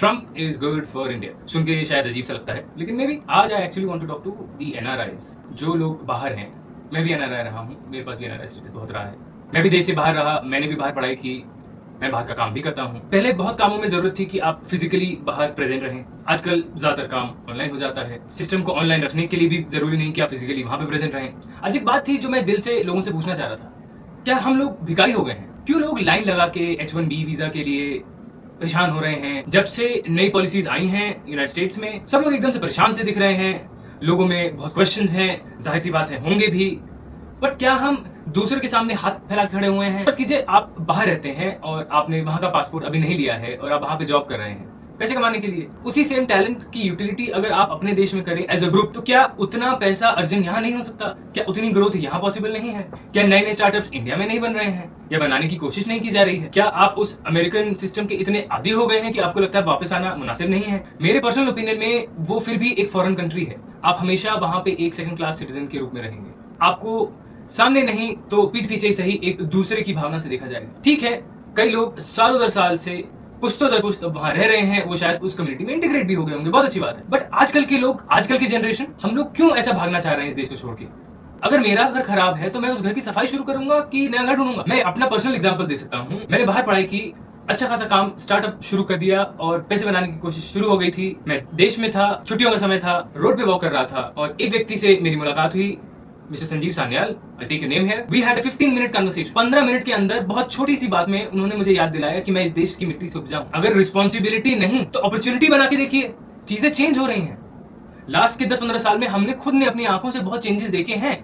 Trump is good for India सुन के शायद अजीब सा लगता है, लेकिन मे बी आज I actually want to talk to the NRIs, जो लोग बाहर हैं। मैं भी एनआरआई रहा हूँ, मेरे पास भी एनआरआई स्टेटस बहुत रहा है। मैं भी देश से बाहर रहा, मैंने भी बाहर पढ़ाई की, मैं बाहर का काम भी करता हूँ। पहले बहुत कामों में जरूरत थी कि आप फिजिकली बाहर प्रेजेंट रहें। आजकल ज्यादातर काम ऑनलाइन हो जाता है। सिस्टम को ऑनलाइन रखने के लिए भी जरूरी नहीं कि आप फिजिकली वहां पे प्रेजेंट रहें। आज एक बात थी जो मैं दिल से लोगों से पूछना चाह रहा था, क्या हम लोग भिखारी हो गए हैं? क्यों लोग लाइन लगा के H1B वीजा के लिए परेशान हो रहे हैं? जब से नई पॉलिसीज आई हैं यूनाइटेड स्टेट्स में, सब लोग एकदम से परेशान से दिख रहे हैं। लोगों में बहुत क्वेश्चंस हैं, जाहिर सी बात है होंगे भी। बट क्या हम दूसरे के सामने हाथ फैला खड़े हुए हैं? बस कीजिए, आप बाहर रहते हैं और आपने वहां का पासपोर्ट अभी नहीं लिया है और आप वहां पे जॉब कर रहे हैं पैसे कमाने के लिए। उसी सेम टैलेंट की यूटिलिटी अगर आप अपने देश में करें एज अ ग्रुप, तो क्या उतना पैसा अर्जन यहाँ नहीं हो सकता? क्या उतनी ग्रोथ यहाँ पॉसिबल नहीं है? क्या नए नए स्टार्टअप्स इंडिया में नहीं बन रहे हैं या बनाने की कोशिश नहीं की जा रही है? क्या आप उस अमेरिकन सिस्टम के इतने आदी हो गए हैं कि आपको लगता है वापस आना मुनासिब नहीं है? मेरे पर्सनल ओपिनियन में वो फिर भी एक फॉरेन कंट्री है। आप हमेशा वहां पे एक सेकंड क्लास सिटीजन के रूप में रहेंगे। आपको सामने नहीं तो पीठ पीछे सही एक दूसरे की भावना से देखा जाएगा। ठीक है, कई लोग सालों दर साल से पुश्तों दर पुश्त वहां रह रहे हैं, वो शायद उस कम्युनिटी में इंटीग्रेट भी हो गए होंगे, बहुत अच्छी बात है। बट आजकल के लोग, आजकल की जनरेशन, हम लोग क्यों ऐसा भागना चाह रहे हैं इस देश को छोड़ के? अगर मेरा घर खराब है तो मैं उस घर की सफाई शुरू करूंगा कि नया घर ढूंढूंगा? मैं अपना पर्सनल एग्जांपल दे सकता हूँ। मैंने बाहर पढ़ाई की, अच्छा खासा काम स्टार्टअप शुरू कर दिया और पैसे बनाने की कोशिश शुरू हो गई थी। मैं देश में था, छुट्टियों का समय था, रोड पे वॉक कर रहा था और एक व्यक्ति से मेरी मुलाकात हुई, mister Sanjeev Sanyal, I'll take your name here. We had a 15-minute conversation. 15 minute के अंदर बहुत छोटी सी बात में उन्होंने मुझे याद दिलाया कि मैं इस देश की मिट्टी से उपजा हूं। अगर रिस्पॉन्सिबिलिटी नहीं तो अपॉर्चुनिटी बना के देखिए, चीजें चेंज हो रही हैं। लास्ट के 10-15 साल में हमने खुद ने अपनी आंखों से बहुत चेंजेस देखे हैं।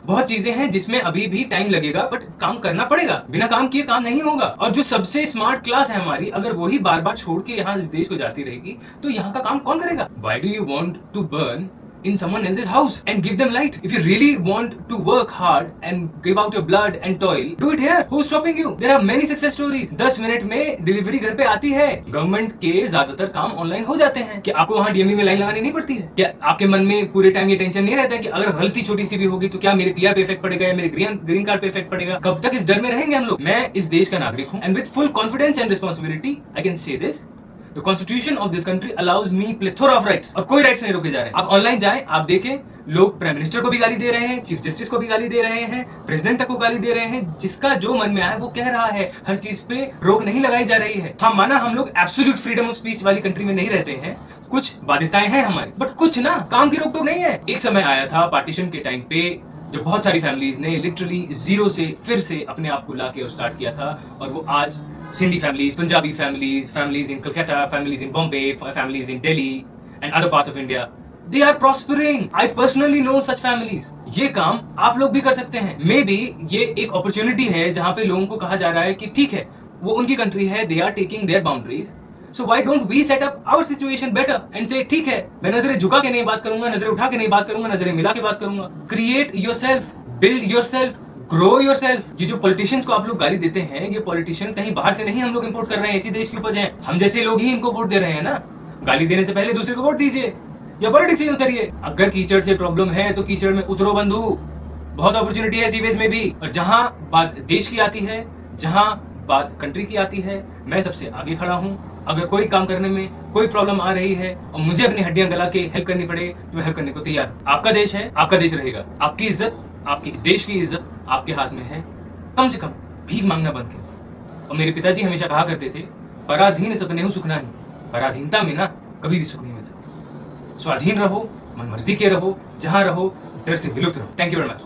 बहुत चीजें हैं जिसमें अभी भी टाइम लगेगा, बट काम करना पड़ेगा। बिना काम किए काम नहीं होगा। और जो सबसे स्मार्ट क्लास है हमारी, अगर वही बार बार छोड़ के यहाँ इस देश को जाती रहेगी तो यहाँ का काम कौन करेगा? Why do you want to burn in someone else's house and give them light? If you really want to work hard and give out your blood and toil, do it here. Who's stopping you? There are many success stories. 10 minute में delivery घर पे आती है। Government के ज्यादातर काम online हो जाते हैं। क्या आपको वहाँ DMV में लाइन लगानी नहीं पड़ती है? क्या आपके मन में पूरे टाइम ये टेंशन नहीं रहता है कि अगर गलती छोटी सी भी होगी तो क्या मेरे PR पे इफेक्ट पड़ेगा या मेरे ग्रीन कार्ड पे इफेक्ट पड़ेगा? कब तक इस डर में रहेंगे हम लोग? मैं इस देश का नागरिक हूँ and with full confidence and responsibility I can say this. The Constitution of this country allows me plethora of rights और कोई राइट्स नहीं रोके जा रहे हैं। आप ऑनलाइन जाएं, आप देखें, लोग प्राइम मिनिस्टर को भी गाली दे रहे हैं, चीफ जस्टिस को भी गाली दे रहे हैं, प्रेसिडेंट तक को गाली दे रहे हैं। जिसका जो मन में आए वो कह रहा है, हर चीज पे रोक नहीं लगाई जा रही है। हाँ, माना हम लोग एब्सोल्यूट फ्रीडम ऑफ स्पीच वाली कंट्री में नहीं रहते हैं, कुछ बाध्यताएं हैं हमारी, बट कुछ ना, काम की रोक टोक नहीं है। एक समय आया था पार्टीशन के टाइम पे जब बहुत सारी फैमिलीज ने लिटरली जीरो से फिर से अपने आप को लाके और स्टार्ट किया था, और वो आज Sindhi families, Punjabi families, families in Calcutta, families in Bombay, families in Delhi and other parts of India, they are prospering. I personally know such families. ये काम आप लोग भी कर सकते हैं। Maybe ये एक opportunity है जहाँ पे लोगों को कहा जा रहा है कि ठीक है, वो उनकी कंट्री है, they are taking their boundaries. So why don't we set up our situation better and say ठीक है, मैं नजरें झुका के नहीं बात करूंगा, नजरें उठा के नहीं बात करूंगा, नजरें मिला के बात करूंगा। Create yourself, build yourself, grow your self. ये जो पॉलिटिशियंस को आप लोग गाली देते हैं, ये पॉलिटिशियंस कहीं बाहर से नहीं हम लोग इंपोर्ट कर रहे हैं, इसी देश की उपज है। हम जैसे लोग ही इनको वोट दे रहे हैं ना। गाली देने से पहले दूसरे को वोट दीजिए या पॉलिटिक्स से उतरिए। अगर कीचड़ से प्रॉब्लम है तो कीचड़ में उतरो बंधु, बहुत अपॉर्चुनिटी है सीवेज में भी। और जहां बात देश की आती है, जहां बात कंट्री की आती है, मैं सबसे आगे खड़ा हूं। अगर कोई काम करने में कोई प्रॉब्लम आ रही है और मुझे अपनी हड्डियां गला के हेल्प करनी पड़े तो मैं हेल्प करने को तैयार हूं। आपका देश है, आपका देश रहेगा। आपकी इज्जत, आपके देश की इज्जत आपके हाथ में है। कम से कम भीख मांगना बंद कीजिए। और मेरे पिताजी हमेशा कहा करते थे, पराधीन सपने सुखना ही, पराधीनता में ना कभी भी सुख नहीं मिल सकता। स्वाधीन रहो, मन मर्जी के रहो, जहां रहो डर से विलुप्त रहो। Thank you very much.